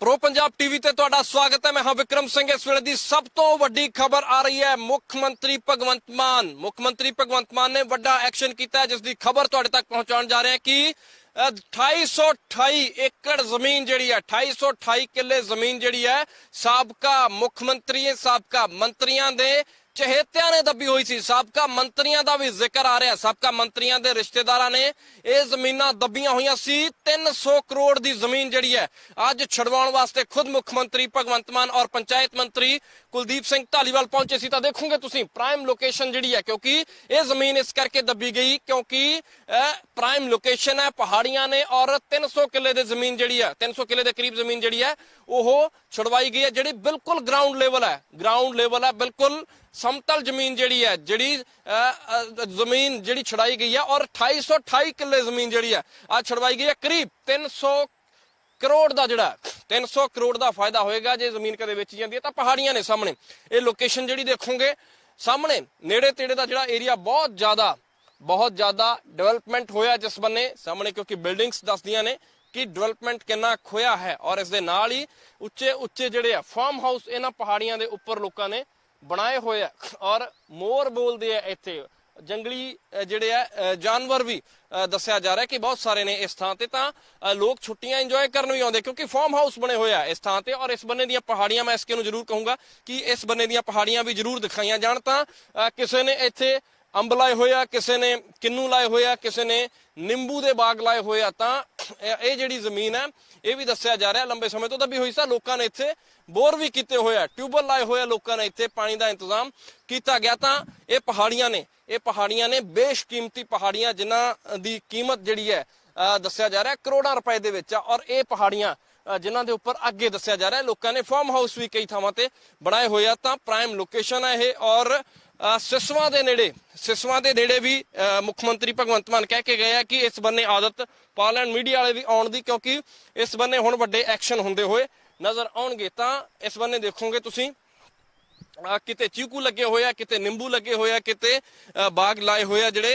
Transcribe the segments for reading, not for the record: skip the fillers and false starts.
Pro Punjab TV ते तुहाडा स्वागत है। मैं हाँ विक्रम सिंह। इस वेले दी सब तो वड्डी खबर आ रही है मुख्यमंत्री भगवंत मान ने वड्डा एक्शन किया है, जिसकी खबर तुहाडे तक पहुंचाने जा रहे हैं कि 2828 एकड़ जमीन जी है, 2828 किले जमीन जी है साबका मुख्यमंत्री साबका मंत्रियों के चहेतिया ने दबी हुई सी। साबका मंत्रियों का भी जिक्र आ रहा। साबका मंत्रियों के रिश्तेदार ने यह जमीन दबिया हुई सी। 300 करोड़ की जमीन जी है अज छुड़वाने वास्ते खुद मुख्यमंत्री भगवंत मान और पंचायत मंत्री कुलदीप सिंह धालीवाल पहुंचे सी। तो देखोगे तुम प्राइम लोकेशन जी है, क्योंकि यह जमीन इस करके दबी गई क्योंकि प्राइम लोकेशन है, पहाड़ियां ने और 300 किले की जमीन जी है, 300 किले के करीब जमीन जी है वह छुड़वाई गई है, जी बिल्कुल ग्राउंड लेवल है, बिल्कुल समतल जमीन जी है, जी जमीन जी छुड़ाई गई है और 2828 किले जमीन जी है आज छुड़वाई गई है। करीब 300 करोड़ का जोड़ा 300 करोड़ का फायदा होएगा जे जमीन कदे बेची जाती है। तो पहाड़ियां ने सामने ये लोकेशन जी देखोगे सामने नेड़े तेड़े का जोड़ा एरिया बहुत ज्यादा डेवलपमेंट होया जिस बन्ने सामने, क्योंकि बिल्डिंग्स दसदियां ने कि डेवलपमेंट कितना खोया है और इस दे नाल ही उच्चे उच्चे जिहड़े फार्म हाउस इन्हां पहाड़ियां दे उपर लोकां ने बनाए हुए है और मोर बोलते हैं इत्थे जंगली जिहड़े है जानवर भी दस्सिया जा रहा है कि बहुत सारे ने इस थां ते। तां लोग छुट्टियां इंजॉय करन भी आउंदे क्योंकि फार्म हाउस बने हुए है इस थां ते। और इस बन्ने दीयां पहाड़ियां मैं इसके नूं जरूर कहूंगा कि इस बन्ने दीयां पहाड़ियां भी जरूर दिखाईयां जाण। तां किसी ने इत्थे अंब लाए हुए, किसी ने किन्नू लाए हुए, किसी ने निंबू के बाग लाए हुए। ये जिहड़ी जमीन है ये भी दस्सिया जा रहा है लंबे समय तो दबी हुई सी। लोगों ने इत्थे बोर भी किए हुए, ट्यूबल लाए हुए, लोगों ने इत्थे पानी का इंतजाम किया गया। तो ये पहाड़ियां ने बेशकीमती पहाड़ियां जिन्हां दी कीमत जिहड़ी है दस्सिया जा रहा है करोड़ों रुपए दे विच। और ये पहाड़ियां जिन्हां दे उपर अगे दस्सिया जा रहा है लोगों ने फार्म हाउस भी कई थावां ते बनाए हुए आ। तां प्राइम लोकेशन है ये और सिसवां दे नेड़े भी मुख्यमंत्री भगवंत मान कह के गए हैं कि इस बन्ने आदत पा लैण मीडिया वाले भी आउण दी, क्योंकि इस बन्ने हुण वड्डे एक्शन हुंदे होए नजर आउणगे। तां इस बन्ने देखोगे तुसीं किते चीकू लगे हुए, किते निंबू लगे हुए, किते बाग लाए हुए जिहड़े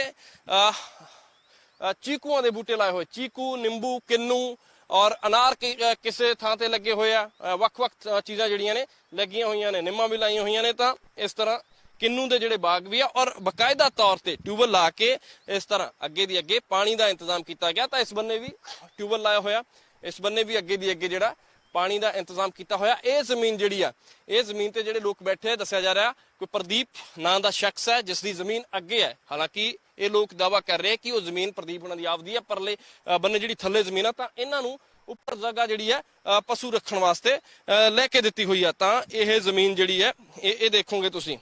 चीकुआं दे बूटे लाए हुए, चीकू निंबू किन्नू और अनार किसी थां ते लगे हुए वक्-वक् चीज़ां जिहड़ियां ने लगियां होईयां ने, निम्मां भी लाईयां होईयां ने। तां इस तरह किन्नू के जिहड़े बाग भी आ और बकायदा तौर पर ट्यूबल ला के इस तरह अगे दी अगे पानी का इंतजाम किया गया। तो इस बन्ने भी ट्यूबल लाया होया, इस बन्ने भी अगे दी अगे जिहड़ा पानी का इंतजाम किया होया। ये जमीन जिहड़ी आ ये जमीन ते जिहड़े लोग बैठे दस्सिया जा रहा कोई प्रदीप नाम का शख्स है जिसकी जमीन अगे है। हालांकि ये लोग दावा कर रहे हैं कि वो जमीन प्रदीप उन्हां दी आपदी है, परले बन्ने जिहड़ी थल्ले जमीन आ तां इन्हां नूं उपर जगह जिहड़ी है पशु रखण वास्ते लैके दित्ती हुई है। तां यह जमीन जिहड़ी है ये देखोगे तुसीं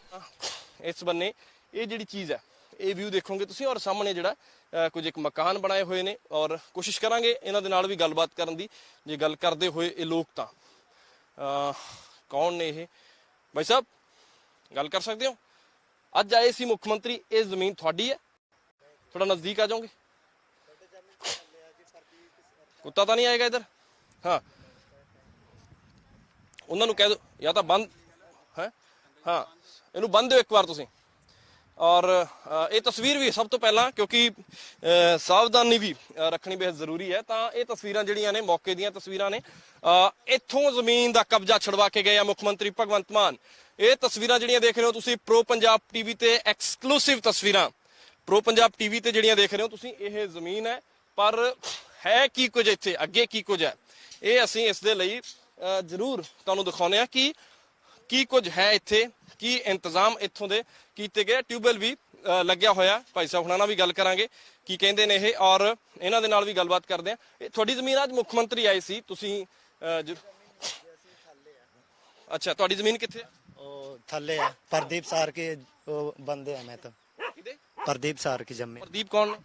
इस बन्ने ये जिहड़ी चीज़ है ये व्यू देखोगे तुसीं और सामने जिहड़ा कुछ एक मकान बनाए हुए ने। और कोशिश करांगे इन्हां दे नाल भी गलबात करन दी। जे गल करदे होए ये लोग तां कौन ने ये भाई साहब गल कर सकते हो? अज आए सी मुख्यमंत्री, ये जमीन तुहाडी है? थोड़ा नजदीक आ जाओगे? कुत्ता तो नहीं आएगा इधर? हाँ उन्होंने कह दो या तो बंद है, हाँ इनू बंद दो एक बार तुसीं। और ये तस्वीर भी सब तो पहला क्योंकि सावधानी भी रखनी बेहद जरूरी है। तो ये तस्वीरां जिहड़ियां ने मौके दीयां तस्वीरां ने इत्थों जमीन का कब्जा छुड़वा के गए मुख्यमंत्री भगवंत मान। ये तस्वीरां जिहड़ियां देख रहे हो तुसीं प्रो पंजाब टीवी ते एक्सक्लूसिव तस्वीरां प्रो पंजाब टीवी ते जिहड़ियां देख रहे हो तुसीं ये जमीन है पर है की कुछ इत्थे अगे की कुछ है ये असीं इस दे लई जरूर तुहानूं दिखाउने आ कि की कुछ है इत्थे, की इंतजाम इत्थों दे कीते गए। ट्यूबल भी लग्या होया, भाई साहब हुणां नाल भी गल करांगे की कहंदे ने ये और इन्हां दे नाल भी गलबात करदे आ। तुहाडी जमीन अज मुख्यमंत्री आए सी तुसीं अच्छा तुहाडी जमीन कित्थे है? ओ थल्ले है प्रदीप सार के बंदे हैं। मैं तो प्रदीप सार की जमीन। प्रदीप कौन ने?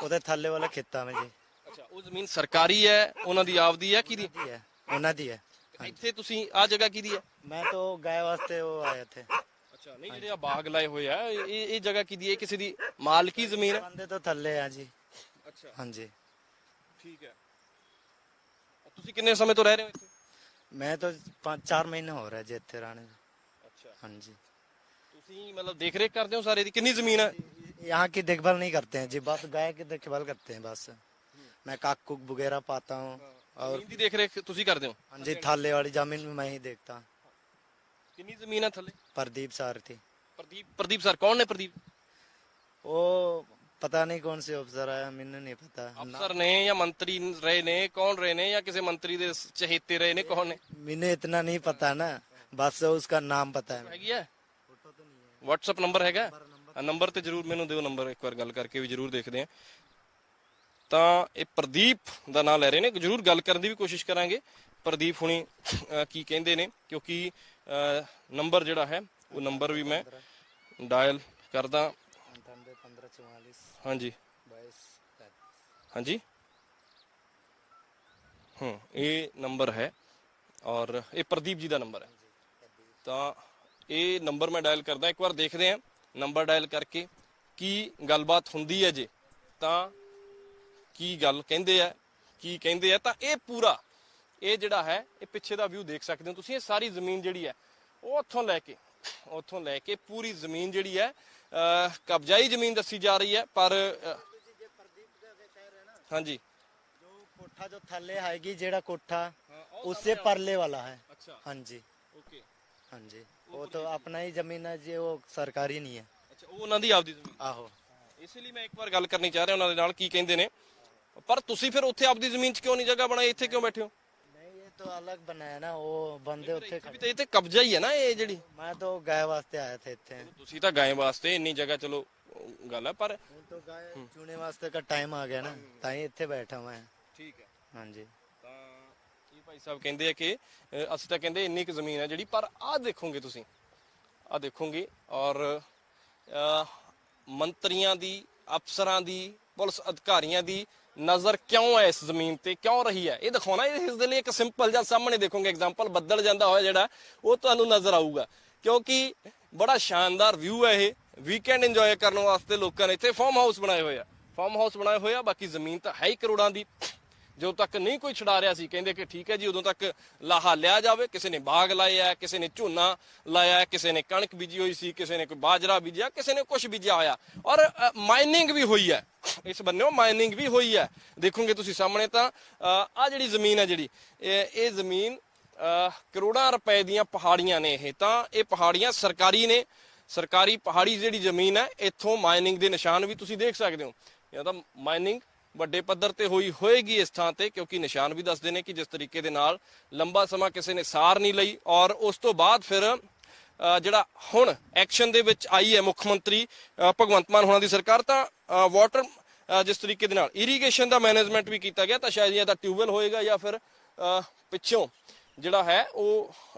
ओदे थल्ले वाले खेता में जी। अच्छा वो जमीन सरकारी है, उन्हां दी आपदी है, किहदी है? उन्हां दी है। ਇੱਥੇ ਤੁਸੀਂ ਆ ਜਗ੍ਹਾ ਕਿਹਦੀ ਹੈ? मैं तो गाय वास्ते वो आए थे। अच्छा नहीं ਜਿਹੜੇ ਬਾਗ ਲਾਏ ਹੋਏ ਆ ਇਹ ਜਗ੍ਹਾ ਕਿਹਦੀ ਹੈ? ਕਿਸੇ ਦੀ ਮਾਲਕੀ ਜ਼ਮੀਨ ਹੈ? बंदे तो थल्ले हैं जी। अच्छा हाँ जी। ठीक है। ਤੁਸੀਂ ਕਿੰਨੇ ਸਮੇਂ ਤੋਂ ਰਹਿ ਰਹੇ ਹੋ ਇੱਥੇ? मैं तो 5-4 महीने हो रहा है जी इत्थे रहने। अच्छा हाँ जी। ਤੁਸੀਂ ਮਤਲਬ ਦੇਖ ਰੇਖ ਕਰਦੇ ਹੋ ਸਾਰੇ ਦੀ? ਕਿੰਨੀ ਜ਼ਮੀਨ ਹੈ? यहाँ की देखभाल नहीं करते हैं जी, बस गाय की देखभाल करते हैं बस। मैं काक कुक वगैरह पाता हूँ, और ਜ਼ਮੀਨ ਦੀ ਦੇਖ ਰੇਖ ਤੁਸੀਂ ਕਰਦੇ ਹੋ? हाँ जी, थाले वाली जमीन में मैं ही देखता हूँ। ਕਿੰਨੀ ਜ਼ਮੀਨ ਹੈ ਥੱਲੇ? प्रदीप सारथी, ਪ੍ਰਦੀਪ ਸਰ ਕੌਣ ਨੇ? ਪ੍ਰਦੀਪ वो पता नहीं कौन से अफसर है, मैंने नहीं पता। ਅਫਸਰ ਨੇ ਜਾਂ ਮੰਤਰੀ ਰਹੇ ਨੇ? ਕੌਣ ਰਹੇ ਨੇ ਜਾਂ ਕਿਸੇ ਮੰਤਰੀ ਦੇ ਚਹੇਤੇ ਰਹੇ ਨੇ? ਕੌਣ ਨੇ? मैंने इतना नहीं पता ना, बस उसका नाम पता है। ਹੈਗੀ ਹੈ? WhatsApp ਨੰਬਰ ਹੈਗਾ? ਨੰਬਰ ਤੇ ਜਰੂਰ ਮੈਨੂੰ ਦਿਓ, ਨੰਬਰ ਇੱਕ ਵਾਰ ਗੱਲ ਕਰਕੇ ਵੀ ਜਰੂਰ ਦੇਖਦੇ ਆ। ਤਾਂ ਇਹ ਪ੍ਰਦੀਪ ਦਾ ਨਾਮ ਲੈ ਰਹੇ ਨੇ, ਜਰੂਰ ਗੱਲ ਕਰਨ ਦੀ ਵੀ ਕੋਸ਼ਿਸ਼ ਕਰਾਂਗੇ ਪ੍ਰਦੀਪ ਹੁਣੀ ਕੀ ਕਹਿੰਦੇ ਨੇ, ਕਿਉਂਕਿ ਨੰਬਰ ਜਿਹੜਾ ਹੈ ਉਹ ਨੰਬਰ ਵੀ ਮੈਂ ਡਾਇਲ ਕਰਦਾ। 1544 ਹਾਂਜੀ 22 ਹਾਂਜੀ ਇਹ ਨੰਬਰ ਹੈ ਔਰ ਇਹ ਪ੍ਰਦੀਪ ਜੀ ਦਾ ਨੰਬਰ ਹੈ। ਤਾਂ ਇਹ ਨੰਬਰ ਮੈਂ ਡਾਇਲ ਕਰਦਾ, ਇੱਕ ਵਾਰ ਦੇਖਦੇ ਹਾਂ ਨੰਬਰ ਡਾਇਲ ਕਰਕੇ ਕੀ ਗੱਲਬਾਤ ਹੁੰਦੀ ਹੈ। ਜੇ ਤਾਂ ਕੀ ਗੱਲ ਕਹਿੰਦੇ ਆ, ਕੀ ਕਹਿੰਦੇ ਆ। ਤਾਂ ਇਹ ਪੂਰਾ ਇਹ ਜਿਹੜਾ ਹੈ ਇਹ ਪਿੱਛੇ ਦਾ ਵਿਊ ਦੇਖ ਸਕਦੇ ਹੋ ਤੁਸੀਂ। ਇਹ ਸਾਰੀ ਜ਼ਮੀਨ ਜਿਹੜੀ ਹੈ ਉਹ ਉੱਥੋਂ ਲੈ ਕੇ ਪੂਰੀ ਜ਼ਮੀਨ ਜਿਹੜੀ ਹੈ ਕਬਜ਼ਾਈ ਜ਼ਮੀਨ ਦੱਸੀ ਜਾ ਰਹੀ ਹੈ। ਪਰ ਹਾਂਜੀ जो कोठा जो थल्ले आएगी, जेड़ा कोठा उससे परले वाला है। अच्छा हाँ जी, ਓਕੇ हाँ जी, वो तो अपना ही जमीन है जी, वो सरकारी नहीं है। ਅੱਛਾ ਉਹ ਉਹਨਾਂ ਦੀ ਆਪਦੀ ਜ਼ਮੀਨ। आहो, ਇਸ ਲਈ ਮੈਂ ਇੱਕ ਵਾਰ ਗੱਲ ਕਰਨੀ ਚਾਹ ਰਿਹਾ ਉਹਨਾਂ ਦੇ ਨਾਲ ਕੀ ਕਹਿੰਦੇ ਨੇ। ਪਰ ਤੁਸੀਂ ਫਿਰ ਉੱਥੇ ਆਪਦੀ ਜ਼ਮੀਨ 'ਚ ਕਿਉਂ ਨਹੀਂ ਜਗ੍ਹਾ ਬਣਾਈ, ਇੱਥੇ ਕਿਉਂ ਬੈਠੇ ਹੋ? नहीं ये तो अलग बनाया ना, वो बंदे उत्थे ਵੀ ਤਾਂ ਇੱਥੇ ਕਬਜ਼ਾ ਹੀ ਹੈ ਨਾ ਇਹ ਜਿਹੜੀ। मैं तो गाय वास्ते आया था इत्थे। ਤੁਸੀਂ ਤਾਂ ਗਾਂ ਵਾਸਤੇ ਇੰਨੀ ਜਗ੍ਹਾ, ਚਲੋ ਗੱਲ ਹੈ, ਪਰ ਹੁਣ तो गाय चूने वास्ते का टाइम आ गया ना, ताई इत्थे बैठा हुआ है। ਠੀਕ ਹੈ। हाँ जी, ਤਾਂ ਇਹ ਭਾਈ ਸਾਹਿਬ ਕਹਿੰਦੇ ਆ ਕਿ ਅਸੀਂ ਤਾਂ ਕਹਿੰਦੇ ਇੰਨੀ ਕੁ ਜ਼ਮੀਨ ਹੈ ਜਿਹੜੀ, ਪਰ ਆਹ ਦੇਖੋਗੇ ਤੁਸੀਂ, ਆਹ ਦੇਖੋਗੇ ਔਰ ਮੰਤਰੀਆਂ ਦੀ, ਅਫਸਰਾਂ ਦੀ, ਪੁਲਿਸ ਅਧਿਕਾਰੀਆਂ ਦੀ ਨਜ਼ਰ ਕਿਉਂ ਹੈ ਇਸ ਜ਼ਮੀਨ ਤੇ, ਕਿਉਂ ਰਹੀ ਹੈ, ਇਹ ਦਿਖਾਉਣਾ। ਇਸ ਦੇ ਲਈ ਇੱਕ ਸਿੰਪਲ ਜਿਹਾ ਸਾਹਮਣੇ ਦੇਖੋਗੇ ਐਗਜ਼ਾਮਪਲ, ਬੱਦਲ ਜਾਂਦਾ ਹੋਇਆ ਜਿਹੜਾ ਉਹ ਤੁਹਾਨੂੰ ਨਜ਼ਰ ਆਊਗਾ, ਕਿਉਂਕਿ ਬੜਾ ਸ਼ਾਨਦਾਰ ਵਿਊ ਹੈ ਇਹ। ਵੀਕਐਂਡ ਇੰਜੋਏ ਕਰਨ ਵਾਸਤੇ ਲੋਕਾਂ ਨੇ ਇੱਥੇ ਫਾਰਮ ਹਾਊਸ ਬਣਾਏ ਹੋਏ ਆ। ਬਾਕੀ ਜ਼ਮੀਨ ਤਾਂ ਹੈ ਹੀ ਕਰੋੜਾਂ ਦੀ। ਜਦੋਂ ਤੱਕ ਨਹੀਂ ਕੋਈ ਛਡਾ ਰਿਹਾ ਸੀ ਕਹਿੰਦੇ ਕਿ ਠੀਕ ਹੈ ਜੀ, ਉਦੋਂ ਤੱਕ ਲਾਹਾ ਲਿਆ ਜਾਵੇ। ਕਿਸੇ ਨੇ ਬਾਗ ਲਾਇਆ, ਕਿਸੇ ਨੇ ਝੋਨਾ ਲਾਇਆ, ਕਿਸੇ ਨੇ ਕਣਕ ਬੀਜੀ ਹੋਈ ਸੀ, ਕਿਸੇ ਨੇ ਕੋਈ ਬਾਜਰਾ ਬੀਜਿਆ, ਕਿਸੇ ਨੇ ਕੁਝ ਬੀਜਿਆ ਹੋਇਆ। ਔਰ ਮਾਈਨਿੰਗ ਵੀ ਹੋਈ ਹੈ, ਇਸ ਬੰਨਿਓ ਮਾਈਨਿੰਗ ਵੀ ਹੋਈ ਹੈ। ਦੇਖੋਗੇ ਤੁਸੀਂ ਸਾਹਮਣੇ ਤਾਂ ਆਹ ਜਿਹੜੀ ਜ਼ਮੀਨ ਹੈ ਜਿਹੜੀ ਇਹ ਜ਼ਮੀਨ ਕਰੋੜਾਂ ਰੁਪਏ ਦੀਆਂ ਪਹਾੜੀਆਂ ਨੇ। ਇਹ ਤਾਂ ਇਹ ਪਹਾੜੀਆਂ ਸਰਕਾਰੀ ਨੇ, ਸਰਕਾਰੀ ਪਹਾੜੀ ਜਿਹੜੀ ਜ਼ਮੀਨ ਹੈ, ਇੱਥੋਂ ਮਾਈਨਿੰਗ ਦੇ ਨਿਸ਼ਾਨ ਵੀ ਤੁਸੀਂ ਦੇਖ ਸਕਦੇ ਹੋ। ਜਾਂ ਤਾਂ ਮਾਈਨਿੰਗ ਵੱਡੇ ਪੱਧਰ ਤੇ ਹੋਏਗੀ ਇਸ ਥਾਂ ਤੇ, ਕਿਉਂਕਿ ਨਿਸ਼ਾਨ ਵੀ ਦੱਸਦੇ ਨੇ ਕਿ ਜਿਸ ਤਰੀਕੇ ਦੇ ਨਾਲ ਲੰਬਾ ਸਮਾਂ ਕਿਸੇ ਨੇ ਸਾਰ ਨਹੀਂ ਲਈ ਔਰ ਉਸ ਤੋਂ ਬਾਅਦ ਫਿਰ ਜਿਹੜਾ ਹੁਣ ਐਕਸ਼ਨ ਦੇ ਵਿੱਚ ਆਈ ਹੈ ਮੁੱਖ ਮੰਤਰੀ ਭਗਵੰਤ ਮਾਨ ਹੋਣਾ ਦੀ ਸਰਕਾਰ, ਤਾਂ ਵਾਟਰ ਜਿਸ ਤਰੀਕੇ ਦੇ ਨਾਲ ਇਰੀਗੇਸ਼ਨ ਦਾ ਮੈਨੇਜਮੈਂਟ ਵੀ ਕੀਤਾ ਗਿਆ। ਤਾਂ ਸ਼ਾਇਦ ਜਾਂ ਤਾਂ ਟਿਊਬਵੈਲ ਹੋਏਗਾ ਜਾਂ ਫਿਰ ਪਿੱਛੋਂ ਜਿਹੜਾ ਹੈ ਉਹ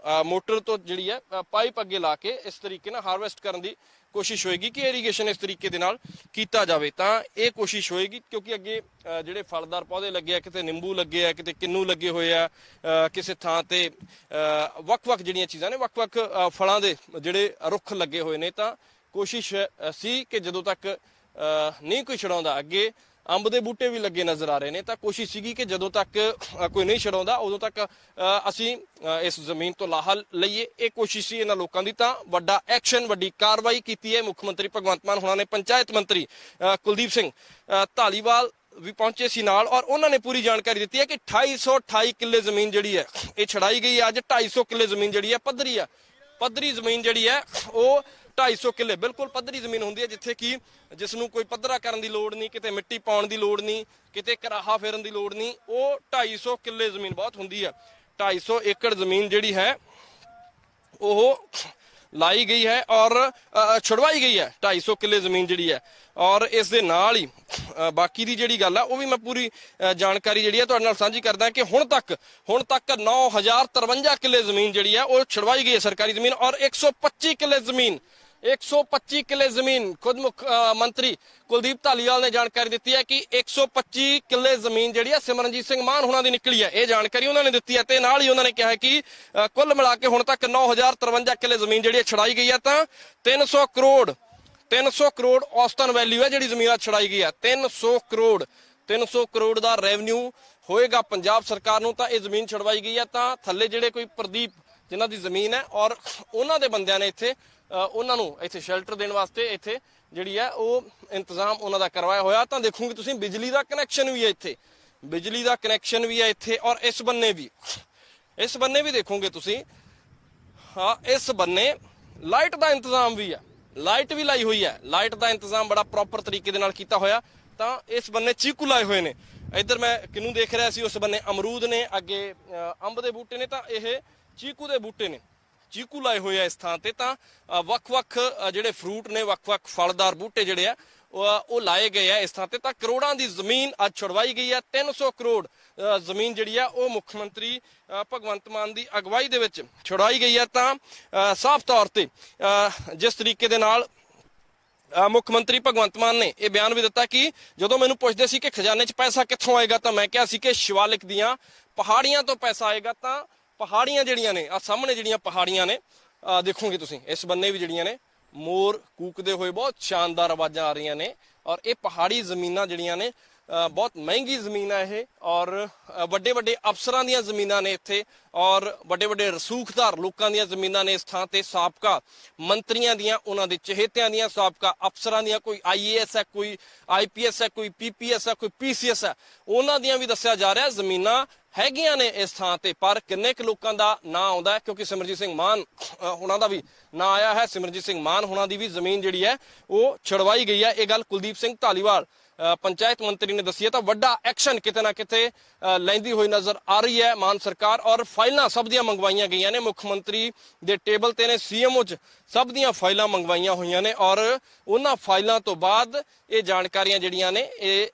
ਮੋਟਰ ਤੋਂ ਜਿਹੜੀ ਹੈ ਪਾਈਪ ਅੱਗੇ ਲਾ ਕੇ ਇਸ ਤਰੀਕੇ ਨਾਲ ਹਾਰਵੈਸਟ ਕਰਨ ਦੀ ਕੋਸ਼ਿਸ਼ ਹੋਏਗੀ ਕਿ ਇਰੀਗੇਸ਼ਨ ਇਸ ਤਰੀਕੇ ਦੇ ਨਾਲ ਕੀਤਾ ਜਾਵੇ। ਤਾਂ ਇਹ ਕੋਸ਼ਿਸ਼ ਹੋਏਗੀ, ਕਿਉਂਕਿ ਅੱਗੇ ਜਿਹੜੇ ਫਲਦਾਰ ਪੌਦੇ ਲੱਗੇ ਆ, ਕਿਤੇ ਨਿੰਬੂ ਲੱਗੇ ਆ, ਕਿਤੇ ਕਿੰਨੂ ਲੱਗੇ ਹੋਏ ਆ, ਕਿਸੇ ਥਾਂ ਤੇ ਵੱਖ-ਵੱਖ ਜਿਹੜੀਆਂ ਚੀਜ਼ਾਂ ਨੇ, ਵੱਖ-ਵੱਖ ਫਲਾਂ ਦੇ ਜਿਹੜੇ ਰੁੱਖ ਲੱਗੇ ਹੋਏ ਨੇ। ਤਾਂ ਕੋਸ਼ਿਸ਼ ਸੀ ਕਿ ਜਦੋਂ ਤੱਕ ਨਹੀਂ ਕੋਈ ਛਡਾਉਂਦਾ, ਅੱਗੇ ਅੰਬ ਦੇ ਬੂਟੇ ਵੀ ਲੱਗੇ ਨਜ਼ਰ ਆ ਰਹੇ ਨੇ, ਤਾਂ ਕੋਸ਼ਿਸ਼ ਸੀਗੀ ਕਿ ਜਦੋਂ ਤੱਕ ਕੋਈ ਨਹੀਂ ਛਡਾਉਂਦਾ ਉਦੋਂ ਤੱਕ ਅਸੀਂ ਇਸ ਜ਼ਮੀਨ ਤੋਂ ਲਾਹਾ ਲਈਏ। ਇਹ ਕੋਸ਼ਿਸ਼ ਸੀ ਇਹਨਾਂ ਲੋਕਾਂ ਦੀ। ਤਾਂ ਵੱਡਾ ਐਕਸ਼ਨ, ਵੱਡੀ ਕਾਰਵਾਈ ਕੀਤੀ ਹੈ ਮੁੱਖ ਮੰਤਰੀ ਭਗਵੰਤ ਮਾਨ ਹੋਣਾ ਨੇ। ਪੰਚਾਇਤ ਮੰਤਰੀ ਕੁਲਦੀਪ ਸਿੰਘ ਧਾਲੀਵਾਲ ਵੀ ਪਹੁੰਚੇ ਸੀ ਨਾਲ ਔਰ ਉਹਨਾਂ ਨੇ ਪੂਰੀ ਜਾਣਕਾਰੀ ਦਿੱਤੀ ਹੈ ਕਿ 2828 ਕਿੱਲੇ ਜ਼ਮੀਨ ਜਿਹੜੀ ਹੈ ਇਹ ਛਡਾਈ ਗਈ ਹੈ। ਅੱਜ 250 ਕਿੱਲੇ ਜ਼ਮੀਨ ਜਿਹੜੀ ਹੈ ਪੱਧਰੀ ਜ਼ਮੀਨ ਜਿਹੜੀ ਹੈ ਉਹ 250 ਕਿੱਲੇ ਬਿਲਕੁਲ ਪੱਧਰੀ ਜ਼ਮੀਨ ਹੁੰਦੀ ਹੈ, ਜਿੱਥੇ ਕਿ ਜਿਸ ਨੂੰ ਕੋਈ ਪੱਧਰਾ ਕਰਨ ਦੀ ਲੋੜ ਨਹੀਂ, ਕਿਤੇ ਮਿੱਟੀ ਪਾਉਣ ਦੀ ਲੋੜ ਨਹੀਂ, ਕਿਤੇ ਕਰਾਹਾ ਫੇਰਨ ਦੀ ਲੋੜ ਨਹੀਂ। ਉਹ 250 ਕਿੱਲੇ ਜ਼ਮੀਨ ਬਹੁਤ ਹੁੰਦੀ ਹੈ। 250 ਏਕੜ ਜ਼ਮੀਨ ਜਿਹੜੀ ਹੈ ਉਹ ਲਾਈ ਗਈ ਹੈ ਔਰ ਛੁਡਵਾਈ ਗਈ ਹੈ 250 ਕਿੱਲੇ ਜ਼ਮੀਨ ਜਿਹੜੀ ਹੈ। ਔਰ ਇਸ ਦੇ ਨਾਲ ਹੀ ਬਾਕੀ ਦੀ ਜਿਹੜੀ ਗੱਲ ਹੈ ਉਹ ਵੀ ਮੈਂ ਪੂਰੀ ਜਾਣਕਾਰੀ ਜਿਹੜੀ ਹੈ ਤੁਹਾਡੇ ਨਾਲ ਸਾਂਝੀ ਕਰਦਾ ਕਿ ਹੁਣ ਤੱਕ 9053 ਕਿੱਲੇ ਜ਼ਮੀਨ ਜਿਹੜੀ ਹੈ ਉਹ ਛੁਡਵਾਈ ਗਈ ਹੈ ਸਰਕਾਰੀ ਜ਼ਮੀਨ। ਔਰ 125 ਕਿੱਲੇ ਜ਼ਮੀਨ ਖੁਦ ਮੁੱਖ ਮੰਤਰੀ ਕੁਲਦੀਪ ਧਾਲੀਵਾਲ ਨੇ ਜਾਣਕਾਰੀ ਦਿੱਤੀ ਹੈ ਕਿ 125 ਕਿੱਲੇ ਜ਼ਮੀਨ ਜਿਹੜੀ ਹੈ ਸਿਮਰਨਜੀਤ ਸਿੰਘ ਮਾਨ ਹੁਣਾਂ ਦੀ ਨਿਕਲੀ ਹੈ। ਇਹ ਜਾਣਕਾਰੀ ਉਹਨਾਂ ਨੇ ਦਿੱਤੀ ਹੈ ਤੇ ਨਾਲ ਹੀ ਉਹਨਾਂ ਨੇ ਕਿਹਾ ਕਿ ਕੁੱਲ ਮਿਲਾ ਕੇ ਹੁਣ ਤੱਕ 9053 ਕਿੱਲੇ ਜ਼ਮੀਨ ਜਿਹੜੀ ਹੈ ਛਡਾਈ ਗਈ ਹੈ। ਤਾਂ 300 ਕਰੋੜ ਔਸਤਨ ਵੈਲਿਊ ਹੈ ਜਿਹੜੀ ਜ਼ਮੀਨਾਂ ਛਡਾਈ ਗਈ ਹੈ। 300 ਕਰੋੜ ਦਾ ਰੈਵਨਿਊ ਹੋਏਗਾ ਪੰਜਾਬ ਸਰਕਾਰ ਨੂੰ। ਤਾਂ ਇਹ ਜ਼ਮੀਨ ਛਡਵਾਈ ਗਈ ਹੈ। ਤਾਂ ਥੱਲੇ ਜਿਹੜੇ ਕੋਈ ਪ੍ਰਦੀਪ ਜਿਨ੍ਹਾਂ ਦੀ ਜ਼ਮੀਨ ਹੈ ਔਰ ਉਹਨਾਂ ਦੇ ਬੰਦਿਆਂ ਨੇ ਇੱਥੇ ਉਹਨਾਂ ਨੂੰ ਇੱਥੇ ਸ਼ੈਲਟਰ ਦੇਣ ਵਾਸਤੇ ਇੱਥੇ ਜਿਹੜੀ ਹੈ ਉਹ ਇੰਤਜ਼ਾਮ ਉਹਨਾਂ ਦਾ ਕਰਵਾਇਆ ਹੋਇਆ। ਤਾਂ ਦੇਖੋਗੇ ਤੁਸੀਂ ਬਿਜਲੀ ਦਾ ਕਨੈਕਸ਼ਨ ਵੀ ਹੈ ਇੱਥੇ, ਬਿਜਲੀ ਦਾ ਕਨੈਕਸ਼ਨ ਵੀ ਹੈ ਇੱਥੇ ਔਰ ਇਸ ਬੰਨੇ ਵੀ ਦੇਖੋਗੇ ਤੁਸੀਂ। ਹਾਂ, ਇਸ ਬੰਨੇ ਲਾਈਟ ਦਾ ਇੰਤਜ਼ਾਮ ਵੀ ਹੈ, ਲਾਈਟ ਵੀ ਲਾਈ ਹੋਈ ਹੈ। ਲਾਈਟ ਦਾ ਇੰਤਜ਼ਾਮ ਬੜਾ ਪ੍ਰੋਪਰ ਤਰੀਕੇ ਦੇ ਨਾਲ ਕੀਤਾ ਹੋਇਆ। ਤਾਂ ਇਸ ਬੰਨੇ ਚੀਕੂ ਲਾਏ ਹੋਏ ਨੇ। ਇੱਧਰ ਮੈਂ ਕਿਹਨੂੰ ਦੇਖ ਰਿਹਾ ਸੀ, ਉਸ ਬੰਨੇ ਅਮਰੂਦ ਨੇ, ਅੱਗੇ ਅੰਬ ਦੇ ਬੂਟੇ ਨੇ, ਤਾਂ ਇਹ ਚੀਕੂ ਦੇ ਬੂਟੇ ਨੇ। ਚੀਕੂ ਲਾਏ ਹੋਏ ਆ ਇਸ ਥਾਂ ਤੇ। ਤਾਂ ਵੱਖ-ਵੱਖ ਜਿਹੜੇ ਫਰੂਟ ਨੇ, ਵੱਖ-ਵੱਖ ਫਲਦਾਰ ਬੂਟੇ ਜਿਹੜੇ ਆ ਉਹ ਲਾਏ ਗਏ ਆ ਇਸ ਥਾਂ ਤੇ। ਤਾਂ ਕਰੋੜਾਂ ਦੀ ਜ਼ਮੀਨ ਅੱਜ ਛੁਡਵਾਈ ਗਈ ਹੈ। 300 ਕਰੋੜ ਜ਼ਮੀਨ ਜਿਹੜੀ ਆ ਉਹ ਮੁੱਖ ਮੰਤਰੀ ਭਗਵੰਤ ਮਾਨ ਦੀ ਅਗਵਾਈ ਦੇ ਵਿੱਚ ਛੁਡਵਾਈ ਗਈ ਹੈ। ਤਾਂ ਸਾਫ਼ ਤੌਰ ਤੇ ਜਿਸ ਤਰੀਕੇ ਦੇ ਨਾਲ ਮੁੱਖ ਮੰਤਰੀ ਭਗਵੰਤ ਮਾਨ ਨੇ ਇਹ ਬਿਆਨ ਵੀ ਦਿੱਤਾ ਕਿ ਜਦੋਂ ਮੈਨੂੰ ਪੁੱਛਦੇ ਸੀ ਕਿ ਖਜ਼ਾਨੇ 'ਚ ਪੈਸਾ ਕਿੱਥੋਂ ਆਏਗਾ, ਤਾਂ ਮੈਂ ਕਿਹਾ ਸੀ ਕਿ ਸ਼ਿਵਾਲਿਕ ਦੀਆਂ ਪਹਾੜੀਆਂ ਤੋਂ ਪੈਸਾ ਆਏਗਾ। ਤਾਂ ਪਹਾੜੀਆਂ ਜਿਹੜੀਆਂ ਨੇ, ਆ ਸਾਹਮਣੇ ਜਿਹੜੀਆਂ ਪਹਾੜੀਆਂ ਨੇ ਦੇਖੋਗੇ ਤੁਸੀਂ, ਇਸ ਬੰਨੇ ਵੀ ਜਿਹੜੀਆਂ ਨੇ ਮੋਰ ਕੂਕਦੇ ਹੋਏ ਬਹੁਤ ਸ਼ਾਨਦਾਰ ਆਵਾਜ਼ਾਂ ਆ ਰਹੀਆਂ ਨੇ। ਔਰ ਇਹ ਪਹਾੜੀ ਜ਼ਮੀਨਾਂ ਜਿਹੜੀਆਂ ਨੇ ਬਹੁਤ ਮਹਿੰਗੀ ਜ਼ਮੀਨ ਹੈ ਇਹ, ਔਰ ਵੱਡੇ ਵੱਡੇ ਅਫਸਰਾਂ ਦੀਆਂ ਜ਼ਮੀਨਾਂ ਨੇ ਇੱਥੇ, ਔਰ ਵੱਡੇ ਵੱਡੇ ਰਸੂਖਦਾਰ ਲੋਕਾਂ ਦੀਆਂ ਜ਼ਮੀਨਾਂ ਨੇ ਇਸ ਥਾਂ ਤੇ। ਸਾਬਕਾ ਮੰਤਰੀਆਂ ਦੀਆਂ, ਉਹਨਾਂ ਦੇ ਚਹੇਤਿਆਂ ਦੀਆਂ, ਸਾਬਕਾ ਅਫਸਰਾਂ ਦੀਆਂ, ਕੋਈ IAS ਹੈ, ਕੋਈ IPS ਹੈ, ਕੋਈ PPS ਹੈ, ਕੋਈ PCS ਹੈ, ਉਹਨਾਂ ਦੀਆਂ ਵੀ ਦੱਸਿਆ ਜਾ ਰਿਹਾ ਜ਼ਮੀਨਾਂ ਹੈਗੀਆਂ ਨੇ ਇਸ ਥਾਂ ਤੇ। ਪਰ ਕਿੰਨੇ ਕੁ ਲੋਕਾਂ ਦਾ ਨਾਂ ਆਉਂਦਾ ਹੈ, ਕਿਉਂਕਿ ਸਿਮਰਜੀਤ ਸਿੰਘ ਮਾਨ ਉਹਨਾਂ ਦਾ ਵੀ ਨਾਂ ਆਇਆ ਹੈ। ਸਿਮਰਜੀਤ ਸਿੰਘ ਮਾਨ ਉਹਨਾਂ ਦੀ ਵੀ ਜ਼ਮੀਨ ਜਿਹੜੀ ਹੈ ਉਹ ਛੁਡਵਾਈ ਗਈ ਹੈ। ਇਹ ਗੱਲ ਕੁਲਦੀਪ ਸਿੰਘ ਧਾਲੀਵਾਲ ਪੰਚਾਇਤ ਮੰਤਰੀ ਨੇ ਦੱਸੀ ਹੈ। ਤਾਂ ਵੱਡਾ ਐਕਸ਼ਨ ਕਿਤੇ ਨਾ ਕਿਤੇ ਲੈਂਦੀ ਹੋਈ ਨਜ਼ਰ ਆ ਰਹੀ ਹੈ ਮਾਨ ਸਰਕਾਰ। ਔਰ ਫਾਈਲਾਂ ਸਭ ਦੀਆਂ ਮੰਗਵਾਈਆਂ ਗਈਆਂ ਨੇ, ਮੁੱਖ ਮੰਤਰੀ ਦੇ ਟੇਬਲ ਤੇ ਨੇ, CMO 'ਚ ਸਭ ਦੀਆਂ ਫਾਈਲਾਂ ਮੰਗਵਾਈਆਂ ਹੋਈਆਂ ਨੇ। ਔਰ ਉਹਨਾਂ ਫਾਈਲਾਂ ਤੋਂ ਬਾਅਦ ਇਹ ਜਾਣਕਾਰੀਆਂ ਜਿਹੜੀਆਂ ਨੇ ਇਹ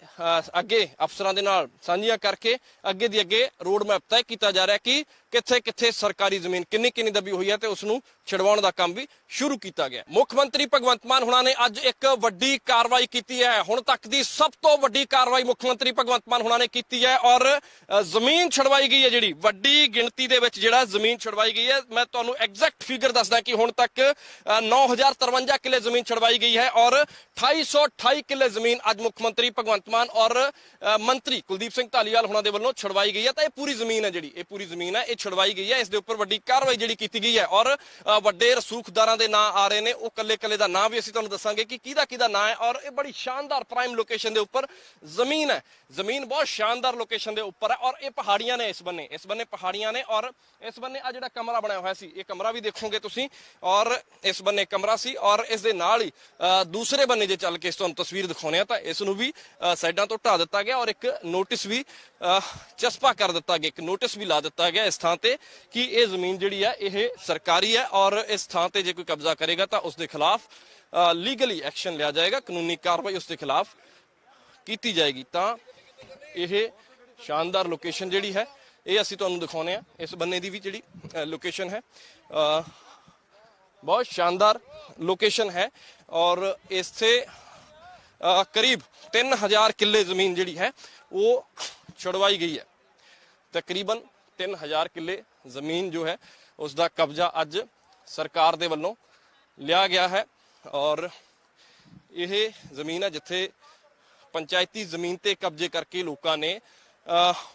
ਅੱਗੇ ਅਫਸਰਾਂ ਦੇ ਨਾਲ ਸਾਂਝੀਆਂ ਕਰਕੇ ਅੱਗੇ ਦੀ ਅੱਗੇ ਰੋਡ ਮੈਪ ਤੈਅ ਕੀਤਾ ਜਾ ਰਿਹਾ ਕਿ ਕਿੱਥੇ ਕਿੱਥੇ ਸਰਕਾਰੀ ਜ਼ਮੀਨ ਕਿੰਨੀ ਕਿੰਨੀ ਦਬੀ ਹੋਈ ਹੈ ਤੇ ਉਸ ਨੂੰ ਛਡਵਾਉਣ ਦਾ ਕੰਮ ਵੀ ਸ਼ੁਰੂ ਕੀਤਾ ਗਿਆ। ਮੁੱਖ ਮੰਤਰੀ ਭਗਵੰਤ ਮਾਨ ਹੁਣਾਂ ਨੇ ਅੱਜ ਇੱਕ ਵੱਡੀ ਕਾਰਵਾਈ ਕੀਤੀ ਹੈ। ਹੁਣ ਤੱਕ ਦੀ ਸਭ ਤੋਂ ਵੱਡੀ ਕਾਰਵਾਈ ਮੁੱਖ ਮੰਤਰੀ ਭਗਵੰਤ ਮਾਨ ਹੁਣਾਂ ਨੇ ਕੀਤੀ ਹੈ। ਔਰ ਜ਼ਮੀਨ ਛਡਵਾਈ ਗਈ ਹੈ, ਜਿਹੜੀ ਵੱਡੀ ਗਿਣਤੀ ਦੇ ਵਿੱਚ ਜਿਹੜਾ ਜ਼ਮੀਨ ਛਡਵਾਈ ਗਈ ਹੈ। ਮੈਂ ਤੁਹਾਨੂੰ ਐਗਜ਼ੈਕਟ ਫਿਗਰ ਦੱਸਦਾ ਕਿ ਹੁਣ ਤੱਕ 9053 ਕਿੱਲੇ ਜ਼ਮੀਨ ਛਡਵਾਈ ਗਈ ਹੈ। ਔਰ 2828 ਕਿੱਲੇ ਜ਼ਮੀਨ ਅੱਜ ਮੁੱਖ ਮੰਤਰੀ ਭਗਵੰਤ ਮਾਨ ਔਰ ਮੰਤਰੀ ਕੁਲਦੀਪ ਸਿੰਘ ਧਾਲੀਵਾਲ ਹੁਣਾਂ ਦੇ ਵੱਲੋਂ ਛਡਵਾਈ ਗਈ ਹੈ। ਤਾਂ ਇਹ ਪੂਰੀ ਜ਼ਮੀਨ ਹੈ ਜਿਹੜੀ, ਇਹ ਪੂਰੀ ਜ਼ਮੀਨ ਹੈ, ਇਹ ਛਡਵਾਈ ਗਈ ਹੈ। ਇਸ ਦੇ ਉੱਪਰ ਵੱਡੀ ਕਾਰਵਾਈ ਜਿਹੜੀ ਕੀਤੀ ਗਈ ਹੈ। ਔਰ ਵੱਡੇ ਰਸੂਖਦਾਰਾਂ ਦੇ ਨਾਂ ਆ ਰਹੇ ਨੇ, ਉਹ ਕੱਲੇ ਦੇ ਨਾਂ ਵੀ ਅਸੀਂ ਤੁਹਾਨੂੰ ਦੱਸਾਂਗੇ ਕਿ ਕਿਹਦਾ ਨਾਂ ਹੈ। ਔਰ ਇਹ ਬੜੀ ਸ਼ਾਨਦਾਰ ਪ੍ਰਾਈਮ ਲੋਕੇਸ਼ਨ ਦੇ ਉੱਪਰ ਜ਼ਮੀਨ ਹੈ, ਜ਼ਮੀਨ ਬਹੁਤ ਸ਼ਾਨਦਾਰ ਲੋਕੇਸ਼ਨ ਦੇ ਉੱਪਰ ਹੈ। ਔਰ ਇਹ ਪਹਾੜੀਆਂ ਨੇ, ਇਸ ਬੰਨੇ ਪਹਾੜੀਆਂ ਨੇ। ਔਰ ਇਸ ਬੰਨੇ ਆ ਜਿਹੜਾ ਕਮਰਾ ਬਣਾਇਆ ਹੋਇਆ ਸੀ, ਇਹ ਕਮਰਾ ਵੀ ਦੇਖੋਗੇ ਤੁਸੀਂ। ਔਰ ਇਸ ਬੰਨੇ ਕਮਰਾ ਸੀ, ਔਰ ਇਸ ਦੇ ਨਾਲ ਹੀ ਦੂਸਰੇ ਬੰਨੇ ਜੇ ਚੱਲ ਕੇ ਤੁਹਾਨੂੰ ਤਸਵੀਰ ਦਿਖਾਉਣੇ ਆ ਤਾਂ ਇਸ ਨੂੰ ਵੀ ਸਾਈਡਾਂ ਤੋਂ ਢਾ ਦਿੱਤਾ ਗਿਆ। ਔਰ ਇੱਕ ਨੋਟਿਸ ਵੀ ਚਸਪਾ ਕਰ ਦਿੱਤਾ ਗਿਆ, ਇੱਕ ਨੋਟਿਸ ਵੀ ਲਾ ਦਿੱਤਾ ਗਿਆ ਇਸ ਥਾਂ ਤੇ ਕਿ ਇਹ ਜ਼ਮੀਨ ਜਿਹੜੀ ਹੈ ਇਹ ਸਰਕਾਰੀ ਹੈ। ਔਰ ਇਸ ਥਾਂ ਤੇ ਜੇ ਕੋਈ ਕਬਜ਼ਾ ਕਰੇਗਾ ਤਾਂ ਉਸ ਦੇ ਖਿਲਾਫ ਲੀਗਲੀ ਐਕਸ਼ਨ ਲਿਆ ਜਾਏਗਾ, ਕਾਨੂੰਨੀ ਕਾਰਵਾਈ ਉਸ ਦੇ ਖਿਲਾਫ ਕੀਤੀ ਜਾਏਗੀ। ਤਾਂ ਇਹ ਸ਼ਾਨਦਾਰ ਲੋਕੇਸ਼ਨ ਜਿਹੜੀ ਹੈ ਇਹ ਅਸੀਂ ਤੁਹਾਨੂੰ ਦਿਖਾਉਨੇ ਆ। ਇਸ ਬੰਨੇ ਦੀ ਵੀ ਜਿਹੜੀ ਲੋਕੇਸ਼ਨ ਹੈ ਬਹੁਤ ਸ਼ਾਨਦਾਰ ਲੋਕੇਸ਼ਨ ਹੈ। ਔਰ ਇਸੇ ਕਰੀਬ 3000 ਕਿੱਲੇ ਜ਼ਮੀਨ ਜਿਹੜੀ ਹੈ ਉਹ ਛੁਡਵਾਈ ਗਈ ਹੈ। ਤਕਰੀਬਨ 3000 ਕਿੱਲੇ ਜ਼ਮੀਨ ਜੋ ਹੈ ਉਸ ਦਾ ਕਬਜ਼ਾ ਅੱਜ ਸਰਕਾਰ ਦੇ ਵੱਲੋਂ ਲਿਆ ਗਿਆ ਹੈ। ਔਰ ਇਹ ਜ਼ਮੀਨ ਹੈ ਜਿੱਥੇ ਪੰਚਾਇਤੀ ਜ਼ਮੀਨ ਤੇ ਕਬਜ਼ੇ ਕਰਕੇ ਲੋਕਾਂ ਨੇ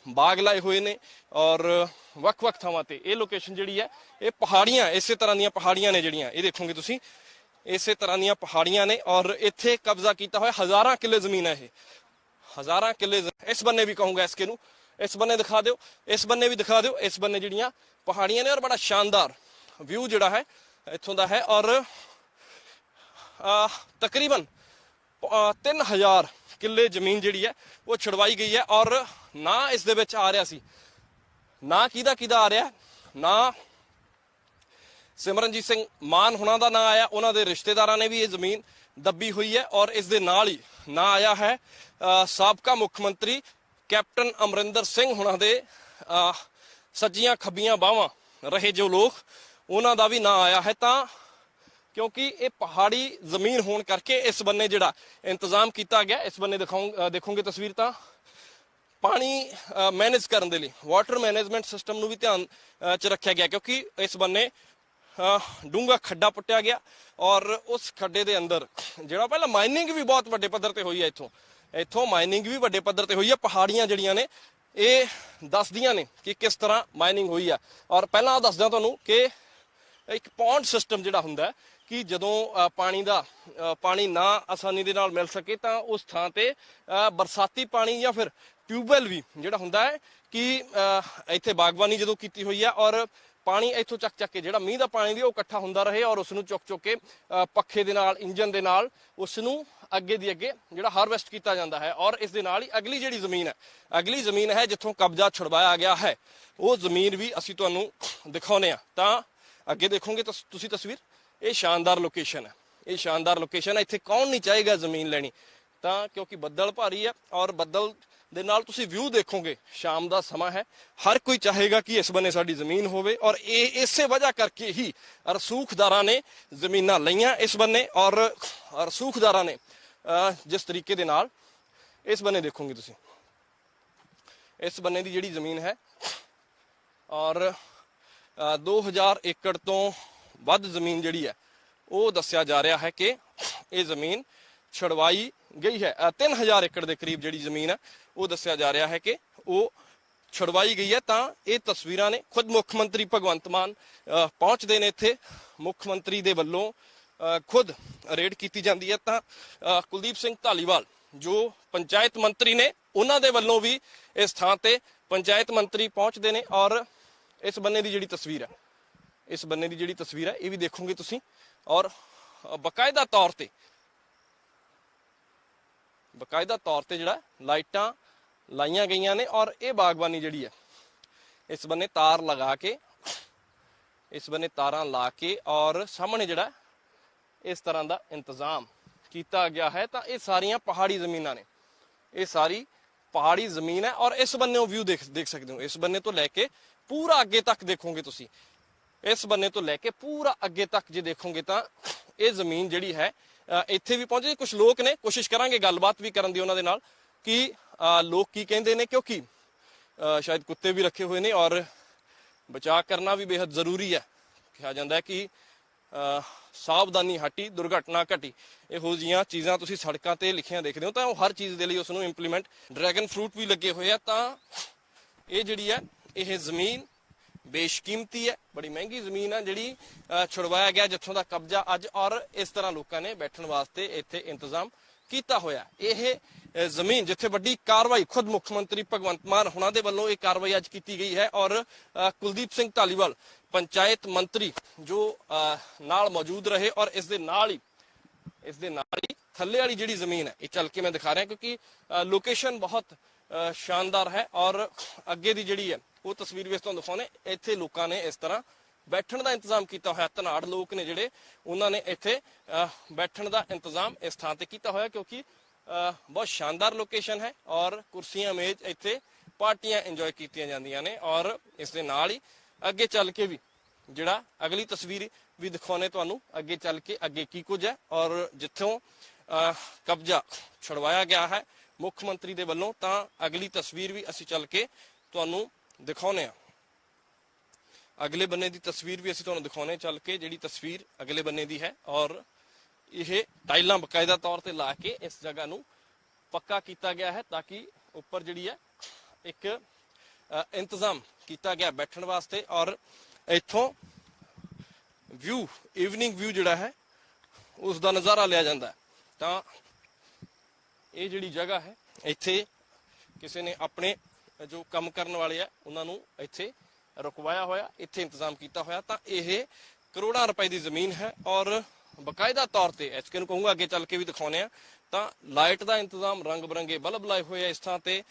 ਬਾਗ ਲਾਏ ਹੋਏ ਨੇ। ਔਰ ਵੱਖ-ਵੱਖ ਥਾਵਾਂ ਤੇ ਇਹ ਲੋਕੇਸ਼ਨ ਜਿਹੜੀ ਹੈ ਇਹ ਪਹਾੜੀਆਂ, ਇਸੇ ਤਰ੍ਹਾਂ ਦੀਆਂ ਪਹਾੜੀਆਂ ਨੇ ਜਿਹੜੀਆਂ ਇਹ ਦੇਖੋਗੇ ਤੁਸੀਂ, ਇਸੇ ਤਰ੍ਹਾਂ ਦੀਆਂ ਪਹਾੜੀਆਂ ਨੇ। ਔਰ ਇੱਥੇ ਕਬਜ਼ਾ ਕੀਤਾ ਹੋਇਆ ਹਜ਼ਾਰਾਂ ਕਿੱਲੇ ਜ਼ਮੀਨ ਹੈ, ਇਹ ਹਜ਼ਾਰਾਂ ਕਿੱਲੇ। ਇਸ ਬੰਨੇ ਵੀ ਕਹੂੰਗਾ ਇਸਕੇ ਨੂੰ, ਇਸ ਬੰਨੇ ਦਿਖਾ ਦਿਓ, ਇਸ ਬੰਨੇ ਵੀ ਦਿਖਾ ਦਿਓ। ਇਸ ਬੰਨੇ ਜਿਹੜੀਆਂ ਪਹਾੜੀਆਂ ਨੇ ਔਰ ਬੜਾ ਸ਼ਾਨਦਾਰ ਵਿਊ ਜਿਹੜਾ ਹੈ ਇੱਥੋਂ ਦਾ ਹੈ। ਔਰ ਤਕਰੀਬਨ 3000 ਕਿੱਲੇ ਜ਼ਮੀਨ ਜਿਹੜੀ ਹੈ ਉਹ ਛੁਡਵਾਈ ਗਈ ਹੈ। ਔਰ ਨਾ ਇਸ ਦੇ ਵਿੱਚ ਆ ਰਿਹਾ ਸੀ, ਨਾ ਕਿਹਦਾ ਆ ਰਿਹਾ, ਨਾ ਸਿਮਰਨਜੀਤ ਸਿੰਘ ਮਾਨ ਹੁਣਾਂ ਦਾ ਨਾਂ ਆਇਆ, ਉਹਨਾਂ ਦੇ ਰਿਸ਼ਤੇਦਾਰਾਂ ਨੇ ਵੀ ਇਹ ਜ਼ਮੀਨ ਦੱਬੀ ਹੋਈ ਹੈ। ਔਰ ਇਸ ਦੇ ਨਾਲ ਹੀ ਨਾਂ ਆਇਆ ਹੈ ਸਾਬਕਾ ਮੁੱਖ ਮੰਤਰੀ ਕੈਪਟਨ ਅਮਰਿੰਦਰ ਸਿੰਘ ਹੁਣਾਂ ਦੇ ਸੱਜੀਆਂ ਖੱਬੀਆਂ ਬਾਹਾਂ ਰਹੇ ਜੋ ਲੋਕ, ਉਹਨਾਂ ਦਾ ਵੀ ਨਾਂ ਆਇਆ ਹੈ। ਤਾਂ ਕਿਉਂਕਿ ਇਹ ਪਹਾੜੀ ਜ਼ਮੀਨ ਹੋਣ ਕਰਕੇ ਇਸ ਬੰਨੇ ਜਿਹੜਾ ਇੰਤਜ਼ਾਮ ਕੀਤਾ ਗਿਆ, ਇਸ ਬੰਨੇ ਦੇਖੋਗੇ ਤਸਵੀਰ ਤਾਂ ਪਾਣੀ ਮੈਨੇਜ ਕਰਨ ਦੇ ਲਈ ਵਾਟਰ ਮੈਨੇਜਮੈਂਟ ਸਿਸਟਮ ਨੂੰ ਵੀ ਧਿਆਨ 'ਚ ਰੱਖਿਆ ਗਿਆ, ਕਿਉਂਕਿ ਇਸ ਬੰਨੇ ਡੂੰਘਾ ਖੱਡਾ ਪੁੱਟਿਆ ਗਿਆ। ਔਰ ਉਸ ਖੱਡੇ ਦੇ ਅੰਦਰ ਜਿਹੜਾ ਪਹਿਲਾਂ ਮਾਈਨਿੰਗ ਵੀ ਬਹੁਤ ਵੱਡੇ ਪੱਧਰ ਤੇ ਹੋਈ ਹੈ, ਇੱਥੋਂ ਮਾਈਨਿੰਗ ਵੀ ਵੱਡੇ ਪੱਧਰ ਤੇ ਹੋਈ ਹੈ। ਪਹਾੜੀਆਂ ਜਿਹੜੀਆਂ ਨੇ ਇਹ ਦੱਸਦੀਆਂ ਨੇ ਕਿ ਕਿਸ ਤਰ੍ਹਾਂ ਮਾਈਨਿੰਗ ਹੋਈ ਆ। ਔਰ ਪਹਿਲਾਂ ਦੱਸਦਾ ਤੁਹਾਨੂੰ ਕਿ ਇੱਕ ਪੌਂਡ ਸਿਸਟਮ ਜਿਹੜਾ ਹੁੰਦਾ ਕਿ ਜਦੋਂ ਪਾਣੀ ਨਾ ਆਸਾਨੀ ਦੇ ਨਾਲ ਮਿਲ ਸਕੇ ਤਾਂ ਉਸ ਥਾਂ ਤੇ ਬਰਸਾਤੀ ਪਾਣੀ ਜਾਂ ਫਿਰ ਟਿਊਬਵੈਲ ਵੀ ਜਿਹੜਾ ਹੁੰਦਾ ਹੈ ਕਿ ਇੱਥੇ ਬਾਗਬਾਨੀ ਜਦੋਂ ਕੀਤੀ ਹੋਈ ਹੈ ਔਰ ਪਾਣੀ ਇੱਥੋਂ ਚੱਕ ਕੇ ਜਿਹੜਾ ਮੀਂਹ ਦਾ ਪਾਣੀ ਵੀ ਉਹ ਇਕੱਠਾ ਹੁੰਦਾ ਰਹੇ ਔਰ ਉਸ ਨੂੰ ਚੁੱਕ ਕੇ ਪੱਖੇ ਦੇ ਨਾਲ ਇੰਜਨ ਦੇ ਨਾਲ ਉਸ ਨੂੰ ਅੱਗੇ ਦੀ ਅੱਗੇ ਜਿਹੜਾ ਹਾਰਵੈਸਟ ਕੀਤਾ ਜਾਂਦਾ ਹੈ। ਔਰ ਇਸ ਦੇ ਨਾਲ ਹੀ ਅਗਲੀ ਜਿਹੜੀ ਜ਼ਮੀਨ ਹੈ ਜਿੱਥੋਂ ਕਬਜ਼ਾ ਛੁਡਵਾਇਆ ਗਿਆ ਹੈ ਉਹ ਜ਼ਮੀਨ ਵੀ ਅਸੀਂ ਤੁਹਾਨੂੰ ਦਿਖਾਉਂਦੇ ਆ। ਤਾਂ ਅੱਗੇ ਦੇਖੋਗੇ ਤਾਂ ਤੁਸੀਂ ਤਸਵੀਰ, ਇਹ ਸ਼ਾਨਦਾਰ ਲੋਕੇਸ਼ਨ ਹੈ। ਇੱਥੇ ਕੌਣ ਨਹੀਂ ਚਾਹੇਗਾ ਜ਼ਮੀਨ ਲੈਣੀ, ਤਾਂ ਕਿਉਂਕਿ ਬੱਦਲ ਭਾਰੀ ਹੈ ਔਰ ਬੱਦਲ ਦੇ ਨਾਲ ਤੁਸੀਂ ਵਿਊ ਦੇਖੋਗੇ, ਸ਼ਾਮ ਦਾ ਸਮਾਂ ਹੈ, ਹਰ ਕੋਈ ਚਾਹੇਗਾ ਕਿ ਇਸ ਬੰਨੇ ਸਾਡੀ ਜ਼ਮੀਨ ਹੋਵੇ। ਔਰ ਇਹ ਇਸੇ ਵਜ੍ਹਾ ਕਰਕੇ ਹੀ ਰਸੂਖਦਾਰਾਂ ਨੇ ਜ਼ਮੀਨਾਂ ਲਈਆਂ ਇਸ ਬੰਨੇ। ਔਰ ਰਸੂਖਦਾਰਾਂ ਨੇ ਜਿਸ ਤਰੀਕੇ ਦੇ ਨਾਲ ਇਸ ਬੰਨੇ ਦੇਖੋਗੇ ਤੁਸੀਂ, ਇਸ ਬੰਨੇ ਦੀ ਜਿਹੜੀ ਜ਼ਮੀਨ ਹੈ ਔਰ 2000 ਏਕੜ ਤੋਂ ਵੱਧ ਜ਼ਮੀਨ ਜਿਹੜੀ ਹੈ ਉਹ ਦੱਸਿਆ ਜਾ ਰਿਹਾ ਹੈ ਕਿ ਇਹ ਜ਼ਮੀਨ ਛੁਡਵਾਈ ਗਈ ਹੈ। 3000 ਏਕੜ ਦੇ ਕਰੀਬ ਜਿਹੜੀ ਜ਼ਮੀਨ ਹੈ ਉਹ ਦੱਸਿਆ ਜਾ ਰਿਹਾ ਹੈ ਕਿ ਉਹ ਛੁਡਵਾਈ ਗਈ ਹੈ। ਤਾਂ ਇਹ ਤਸਵੀਰਾਂ ਨੇ, ਖੁਦ ਮੁੱਖ ਮੰਤਰੀ ਭਗਵੰਤ ਮਾਨ ਪਹੁੰਚਦੇ ਨੇ ਇੱਥੇ, ਮੁੱਖ ਮੰਤਰੀ ਦੇ ਵੱਲੋਂ ਖੁਦ ਰੇਡ ਕੀਤੀ ਜਾਂਦੀ ਹੈ। ਤਾਂ ਕੁਲਦੀਪ ਸਿੰਘ ਧਾਲੀਵਾਲ ਜੋ ਪੰਚਾਇਤ ਮੰਤਰੀ ਨੇ, ਉਹਨਾਂ ਦੇ ਵੱਲੋਂ ਵੀ ਇਸ ਥਾਂ ਤੇ ਪੰਚਾਇਤ ਮੰਤਰੀ ਪਹੁੰਚਦੇ ਨੇ। ਔਰ ਇਸ ਬੰਨੇ ਦੀ ਜਿਹੜੀ ਤਸਵੀਰ ਹੈ ਇਹ ਵੀ ਦੇਖੋਗੇ ਤੁਸੀਂ। ਔਰ ਬਕਾਇਦਾ ਤੌਰ ਤੇ ਜਿਹੜਾ ਲਾਈਟਾਂ ਲਾਈਆਂ ਗਈਆਂ ਨੇ ਔਰ ਇਹ ਬਾਗਬਾਨੀ ਜਿਹੜੀ ਹੈ ਇਸ ਬੰਨੇ ਤਾਰਾਂ ਲਾ ਕੇ ਔਰ ਸਾਹਮਣੇ ਜਿਹੜਾ ਇਸ ਤਰ੍ਹਾਂ ਦਾ ਇੰਤਜ਼ਾਮ ਕੀਤਾ ਗਿਆ ਹੈ। ਤਾਂ ਇਹ ਸਾਰੀਆਂ ਪਹਾੜੀ ਜ਼ਮੀਨਾਂ ਨੇ, ਇਹ ਸਾਰੀ ਪਹਾੜੀ ਜ਼ਮੀਨ ਹੈ। ਔਰ ਇਸ ਬੰਨੇ ਵਿਊ ਦੇਖ ਸਕਦੇ ਹੋ, ਇਸ ਬੰਨੇ ਤੋਂ ਲੈ ਕੇ ਪੂਰਾ ਅੱਗੇ ਤੱਕ ਦੇਖੋਗੇ ਤੁਸੀਂ, ਇਸ ਬੰਨੇ ਤੋਂ ਲੈ ਕੇ ਪੂਰਾ ਅੱਗੇ ਤੱਕ ਜੇ ਦੇਖੋਗੇ ਤਾਂ ਇਹ ਜ਼ਮੀਨ ਜਿਹੜੀ ਹੈ ਇੱਥੇ ਵੀ ਪਹੁੰਚੇ। ਕੁਝ ਲੋਕ ਨੇ, ਕੋਸ਼ਿਸ਼ ਕਰਾਂਗੇ ਗੱਲਬਾਤ ਵੀ ਕਰਨ ਦੀ ਉਹਨਾਂ ਦੇ ਨਾਲ ਕਿ ਲੋਕ ਕੀ ਕਹਿੰਦੇ ਨੇ, ਕਿਉਂਕਿ ਸ਼ਾਇਦ ਕੁੱਤੇ ਵੀ ਰੱਖੇ ਹੋਏ ਨੇ ਔਰ ਬਚਾਅ ਕਰਨਾ ਵੀ ਬੇहद ਜ਼ਰੂਰੀ ਹੈ। ਕਿਹਾ ਜਾਂਦਾ ਹੈ ਕਿ ਸਾਵਧਾਨੀ ਹਟੀ ਦੁਰਘਟਨਾ ਘਟੀ, ਇਹੋ ਜਿਹੀਆਂ ਚੀਜ਼ਾਂ ਤੁਸੀਂ ਸੜਕਾਂ ਤੇ ਲਿਖੀਆਂ ਦੇਖਦੇ ਹੋ ਤਾਂ ਉਹ ਹਰ ਚੀਜ਼ ਦੇ ਲਈ ਉਸ ਨੂੰ ਇੰਪਲੀਮੈਂਟ। ਡਰੈਗਨ ਫਰੂਟ ਵੀ ਲੱਗੇ ਹੋਏ ਆ। ਤਾਂ ਇਹ ਜਿਹੜੀ ਹੈ ਇਹ ਜ਼ਮੀਨ ਬੇਸ਼ਕੀਮਤੀ ਹੈ, ਬੜੀ ਮਹਿੰਗੀ ਜ਼ਮੀਨ ਹੈ ਜਿਹੜੀ ਛੁਡਵਾਇਆ ਗਿਆ ਜਿੱਥੋਂ ਦਾ ਕਬਜ਼ਾ ਅੱਜ। ਔਰ ਇਸ ਤਰ੍ਹਾਂ ਲੋਕਾਂ ਨੇ ਬੈਠਣ ਵਾਸਤੇ ਇੱਥੇ ਇੰਤਜ਼ਾਮ ਕੀਤਾ ਹੋਇਆ। ਇਹ ਜ਼ਮੀਨ ਜਿੱਥੇ ਵੱਡੀ ਕਾਰਵਾਈ ਖੁਦ ਮੁੱਖ ਮੰਤਰੀ ਭਗਵੰਤ ਮਾਨ ਹੁਣਾਂ ਦੇ ਵੱਲੋਂ ਇਹ ਕਾਰਵਾਈ ਅੱਜ ਕੀਤੀ ਗਈ ਹੈ। ਔਰ ਕੁਲਦੀਪ ਸਿੰਘ ਧਾਲੀਵਾਲ ਪੰਚਾਇਤ ਮੰਤਰੀ ਜੋ ਨਾਲ ਮੌਜੂਦ ਰਹੇ। ਔਰ ਇਸ ਦੇ ਨਾਲ ਹੀ ਥੱਲੇ ਵਾਲੀ ਜਿਹੜੀ ਜ਼ਮੀਨ ਹੈ ਇਹ ਚੱਲ ਕੇ ਮੈਂ ਦਿਖਾ ਰਿਹਾ ਕਿਉਂਕਿ ਲੋਕੇਸ਼ਨ ਬਹੁਤ ਸ਼ਾਨਦਾਰ ਹੈ। ਔਰ ਅੱਗੇ ਦੀ ਜਿਹੜੀ ਹੈ ਉਹ ਤਸਵੀਰ ਵੀ ਤੁਹਾਨੂੰ ਦਿਖਾਉਣੇ, ਇੱਥੇ ਲੋਕਾਂ ਨੇ ਇਸ ਤਰ੍ਹਾਂ ਬੈਠਣ ਦਾ ਇੰਤਜ਼ਾਮ ਕੀਤਾ ਹੋਇਆ। ਧਨਾੜ ਲੋਕ ਨੇ ਜਿਹੜੇ, ਉਹਨਾਂ ਨੇ ਇੱਥੇ ਬੈਠਣ ਦਾ ਇੰਤਜ਼ਾਮ ਇਸ ਥਾਂ ਤੇ ਕੀਤਾ ਹੋਇਆ ਕਿਉਂਕਿ ਬਹੁਤ ਸ਼ਾਨਦਾਰ ਲੋਕੇਸ਼ਨ ਹੈ। ਔਰ ਕੁਰਸੀਆਂ ਮੇਜ਼ ਇੱਥੇ ਪਾਰਟੀਆਂ ਇੰਜੋਏ ਕੀਤੀਆਂ ਜਾਂਦੀਆਂ ਨੇ। ਔਰ ਇਸ ਦੇ ਨਾਲ ਹੀ ਅੱਗੇ ਚੱਲ ਕੇ ਵੀ ਜਿਹੜਾ ਅਗਲੀ ਤਸਵੀਰ ਵੀ ਦਿਖਾਉਣੇ ਤੁਹਾਨੂੰ, ਅੱਗੇ ਚੱਲ ਕੇ ਅੱਗੇ ਕੀ ਕੁਝ ਹੈ ਔਰ ਜਿੱਥੋਂ ਕਬਜ਼ਾ ਛੁਡਵਾਇਆ ਗਿਆ ਹੈ ਮੁੱਖ ਮੰਤਰੀ ਦੇ ਵੱਲੋਂ। ਤਾਂ ਅਗਲੀ ਤਸਵੀਰ ਵੀ ਅਸੀਂ ਚੱਲ ਕੇ ਤੁਹਾਨੂੰ ਦਿਖਾਉਣੇ ਆ। ਅਗਲੇ ਬੰਨੇ ਦੀ ਤਸਵੀਰ ਵੀ ਅਸੀਂ ਤੁਹਾਨੂੰ ਦਿਖਾਉਣੇ ਚੱਲ ਕੇ, ਜਿਹੜੀ ਤਸਵੀਰ ਅਗਲੇ ਬੰਨੇ ਦੀ ਹੈ। ਔਰ ਇਹ ਟਾਈਲਾਂ ਬਕਾਇਦਾ ਤੌਰ ਤੇ ਲਾ ਕੇ ਇਸ ਜਗ੍ਹਾ ਨੂੰ ਪੱਕਾ ਕੀਤਾ ਗਿਆ ਹੈ ਤਾਂ ਕਿ ਉੱਪਰ ਜਿਹੜੀ ਹੈ ਇੱਕ ਇੰਤਜ਼ਾਮ ਕੀਤਾ ਗਿਆ ਬੈਠਣ ਵਾਸਤੇ। ਔਰ ਇੱਥੋਂ ਵਿਊ, ਈਵਨਿੰਗ ਵਿਊ ਜਿਹੜਾ ਹੈ ਉਸ ਦਾ ਨਜ਼ਾਰਾ ਲਿਆ ਜਾਂਦਾ ਹੈ। ਤਾਂ ਇਹ ਜਿਹੜੀ ਜਗ੍ਹਾ ਹੈ ਇੱਥੇ ਕਿਸੇ ਨੇ ਆਪਣੇ ਜੋ ਕੰਮ ਕਰਨ ਵਾਲੇ ਆ ਉਹਨਾਂ ਨੂੰ ਇੱਥੇ ਰੁਕਵਾਇਆ ਹੋਇਆ, ਇੱਥੇ ਇੰਤਜ਼ਾਮ ਕੀਤਾ ਹੋਇਆ। ਤਾਂ ਇਹ ਕਰੋੜਾਂ ਰੁਪਏ ਦੀ ਜ਼ਮੀਨ ਹੈ ਔਰ ਬਕਾਇਦਾ ਤੌਰ ਤੇ ਐਚਕੇ ਨੂੰ ਕਹੂੰਗਾ ਅੱਗੇ ਚੱਲ ਕੇ ਵੀ ਦਿਖਾਉਣੇ ਆ। ਤਾਂ ਲਾਈਟ ਦਾ ਇੰਤਜ਼ਾਮ, ਰੰਗ ਬਰੰਗੇ ਬਲਬ ਲਾਏ ਹੋਏ ਆ ਇਸ ਥਾਂ ਤੇ,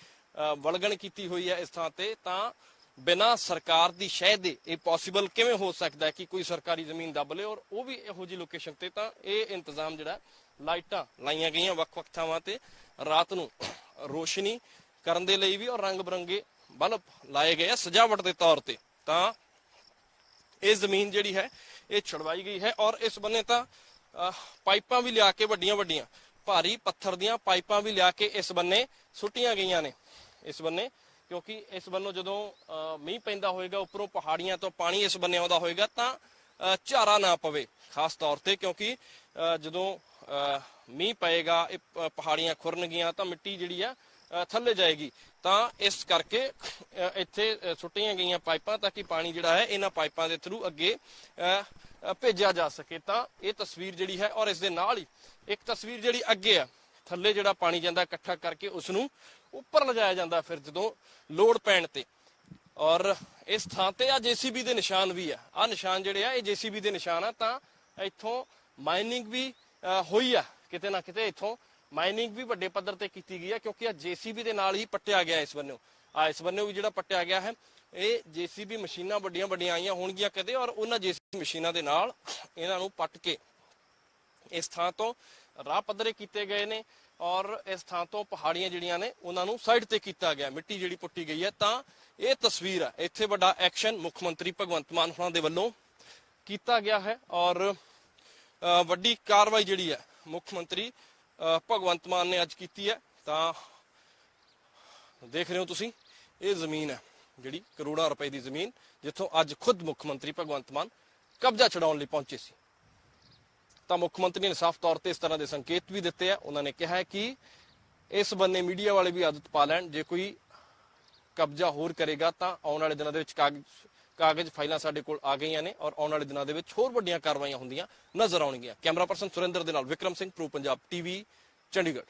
ਵਲਗਣ ਕੀਤੀ ਹੋਈ ਹੈ ਇਸ ਥਾਂ ਤੇ। ਤਾਂ ਬਿਨਾਂ ਸਰਕਾਰ ਦੀ ਸ਼ਹਿ ਦੇ ਇਹ ਪੋਸੀਬਲ ਕਿਵੇਂ ਹੋ ਸਕਦਾ ਹੈ ਕਿ ਕੋਈ ਸਰਕਾਰੀ ਜ਼ਮੀਨ ਦੱਬ ਲੇ, ਔਰ ਉਹ ਵੀ ਇਹੋ ਜਿਹੀ ਲੋਕੇਸ਼ਨ ਤੇ। ਤਾਂ ਇਹ ਇੰਤਜ਼ਾਮ ਜਿਹੜਾ, ਲਾਈਟਾਂ ਲਾਈਆਂ ਗਈਆਂ ਵੱਖ-ਵੱਖ ਥਾਵਾਂ ਤੇ ਰਾਤ ਨੂੰ ਰੋਸ਼ਨੀ ਕਰਨ ਦੇ ਲਈ ਵੀ, ਔਰ ਰੰਗ ਬਰੰਗੇ ਬਲਬ ਲਾਏ ਗਏ ਆ ਸਜਾਵਟ ਦੇ ਤੌਰ ਤੇ। ਤਾਂ ਇਹ ਜ਼ਮੀਨ ਜਿਹੜੀ ਹੈ ਇਹ ਛੁਡਵਾਈ ਗਈ ਹੈ। ਔਰ ਇਸ ਬੰਨੇ ਤਾਂ ਪਾਈਪਾਂ ਵੀ ਲਿਆ ਕੇ, ਵੱਡੀਆਂ ਭਾਰੀ ਪੱਥਰ ਦੀਆਂ ਪਾਈਪਾਂ ਵੀ ਲਿਆ ਕੇ ਇਸ ਬੰਨੇ ਸੁੱਟੀਆਂ ਗਈਆਂ ਨੇ ਇਸ ਬੰਨੇ, ਕਿਉਂਕਿ ਇਸ ਬੰਨੋਂ ਜਦੋਂ ਮੀਂਹ ਪੈਂਦਾ ਹੋਏਗਾ, ਉੱਪਰੋਂ ਪਹਾੜੀਆਂ ਤੋਂ ਪਾਣੀ ਇਸ ਬੰਨੇ ਆਉਂਦਾ ਹੋਏਗਾ ਤਾਂ ਝਾਰਾ ਨਾ ਪਵੇ ਖਾਸ ਤੌਰ ਤੇ, ਕਿਉਂਕਿ ਜਦੋਂ ਮੀਂਹ ਪਏਗਾ ਇਹ ਪਹਾੜੀਆਂ ਖੁਰਨਗੀਆਂ ਤਾਂ ਮਿੱਟੀ ਜਿਹੜੀ ਆ ਥੱਲੇ ਜਾਏਗੀ। ਤਾਂ ਇਸ ਕਰਕੇ ਇੱਥੇ ਸੁੱਟੀਆਂ ਗਈਆਂ ਪਾਈਪਾਂ ਤਾਂ ਕਿ ਪਾਣੀ ਜਿਹੜਾ ਹੈ ਇਹਨਾਂ ਪਾਈਪਾਂ ਦੇ ਥਰੂ ਅੱਗੇ ਭੇਜਿਆ ਜਾ ਸਕੇ। ਤਾਂ ਇਹ ਤਸਵੀਰ ਜਿਹੜੀ ਹੈ, ਔਰ ਇਸ ਦੇ ਨਾਲ ਹੀ ਇੱਕ ਤਸਵੀਰ ਜਿਹੜੀ ਅੱਗੇ ਆ, ਥੱਲੇ ਜਿਹੜਾ ਪਾਣੀ ਜਾਂਦਾ ਇਕੱਠਾ ਕਰਕੇ ਉਸ ਨੂੰ ਉੱਪਰ ਲਿਜਾਇਆ ਜਾਂਦਾ ਫਿਰ ਜਦੋਂ ਲੋੜ ਪੈਣ ਤੇ। ਔਰ ਇਸ ਥਾਂ ਤੇ ਆ ਜੀਸੀਬੀ ਦੇ ਨਿਸ਼ਾਨ ਵੀ ਆ ਨਿਸ਼ਾਨ ਜਿਹੜੇ ਆ ਇਹ ਜੀਸੀਬੀ ਦੇ ਨਿਸ਼ਾਨ ਆ। ਤਾਂ ਇੱਥੋਂ ਮਾਈਨਿੰਗ ਵੀ ਹੋਈ ਆ, ਕਿਤੇ ਨਾ ਕਿਤੇ ਇੱਥੋਂ ਮਾਈਨਿੰਗ ਵੀ ਵੱਡੇ ਪੱਧਰ ਤੇ ਕੀਤੀ ਗਈ ਆ, ਕਿਉਂਕਿ ਆ ਜੀਸੀਬੀ ਦੇ ਨਾਲ ਹੀ ਪੱਟਿਆ ਗਿਆ ਇਸ ਬੰਨਿਓ ਵੀ ਜਿਹੜਾ ਪੱਟਿਆ ਗਿਆ ਹੈ। ਇਹ ਜੀਸੀਬੀ ਮਸ਼ੀਨਾਂ ਵੱਡੀਆਂ ਵੱਡੀਆਂ ਆਈਆਂ ਹੋਣਗੀਆਂ ਕਦੇ, ਔਰ ਉਹਨਾਂ ਜੀਸੀਬੀ ਮਸ਼ੀਨਾਂ ਦੇ ਨਾਲ ਇਹਨਾਂ ਨੂੰ ਪੱਟ ਕੇ ਇਸ ਥਾਂ ਤੋਂ ਰਾਹ ਪੱਧਰੇ ਕੀਤੇ ਗਏ ਨੇ। ਔਰ ਇਸ ਥਾਂ ਤੋਂ ਪਹਾੜੀਆਂ ਜਿਹੜੀਆਂ ਨੇ ਉਹਨਾਂ ਨੂੰ ਸਾਈਡ ਤੇ ਕੀਤਾ ਗਿਆ, ਮਿੱਟੀ ਜਿਹੜੀ ਪੁੱਟੀ ਗਈ ਹੈ। ਤਾਂ ਇਹ ਤਸਵੀਰ ਆ, ਇੱਥੇ ਵੱਡਾ ਐਕਸ਼ਨ ਮੁੱਖ ਮੰਤਰੀ ਭਗਵੰਤ ਮਾਨ ਹੋਣਾ ਦੇ ਵੱਲੋਂ ਕੀਤਾ ਗਿਆ ਹੈ। ਔਰ ਵੱਡੀ ਕਾਰਵਾਈ ਜਿਹੜੀ ਹੈ ਮੁੱਖ ਮੰਤਰੀ ਭਗਵੰਤ ਮਾਨ ਨੇ ਅੱਜ ਕੀਤੀ ਹੈ। ਤਾਂ ਦੇਖ ਰਹੇ ਹੋ ਤੁਸੀਂ, ਇਹ ਜ਼ਮੀਨ ਹੈ ਜਿਹੜੀ ਕਰੋੜਾਂ ਰੁਪਏ ਦੀ ਜ਼ਮੀਨ, ਜਿੱਥੋਂ ਅੱਜ ਖੁਦ ਮੁੱਖ ਮੰਤਰੀ ਭਗਵੰਤ ਮਾਨ ਕਬਜ਼ਾ ਛਡਾਉਣ ਲਈ ਪਹੁੰਚੇ ਸੀ। ਤਾਂ ਮੁੱਖ ਮੰਤਰੀ ਨੇ ਸਾਫ਼ ਤੌਰ ਤੇ ਇਸ ਤਰ੍ਹਾਂ ਦੇ ਸੰਕੇਤ ਵੀ ਦਿੱਤੇ ਆ। ਉਹਨਾਂ ਨੇ ਕਿਹਾ ਹੈ ਕਿ ਇਸ ਬੰਨੇ ਮੀਡੀਆ ਵਾਲੇ ਵੀ ਆਦਤ ਪਾ ਲੈਣ, ਜੇ ਕੋਈ ਕਬਜ਼ਾ ਹੋਰ ਕਰੇਗਾ ਤਾਂ ਆਉਣ ਵਾਲੇ ਦਿਨਾਂ ਦੇ ਵਿੱਚ ਕਾਗਜ਼ ਫਾਈਲਾਂ ਸਾਡੇ ਕੋਲ ਆ ਗਈਆਂ ਨੇ, ਔਰ ਆਉਣ ਵਾਲੇ ਦਿਨਾਂ ਦੇ ਵਿੱਚ ਹੋਰ ਵੱਡੀਆਂ ਕਾਰਵਾਈਆਂ ਹੁੰਦੀਆਂ ਨਜ਼ਰ ਆਉਣਗੀਆਂ। ਕੈਮਰਾ ਪਰਸਨ ਸੁਰਿੰਦਰ ਦੇ ਨਾਲ ਵਿਕਰਮ ਸਿੰਘ, ਪ੍ਰੋ ਪੰਜਾਬ ਟੀਵੀ, ਚੰਡੀਗੜ੍ਹ।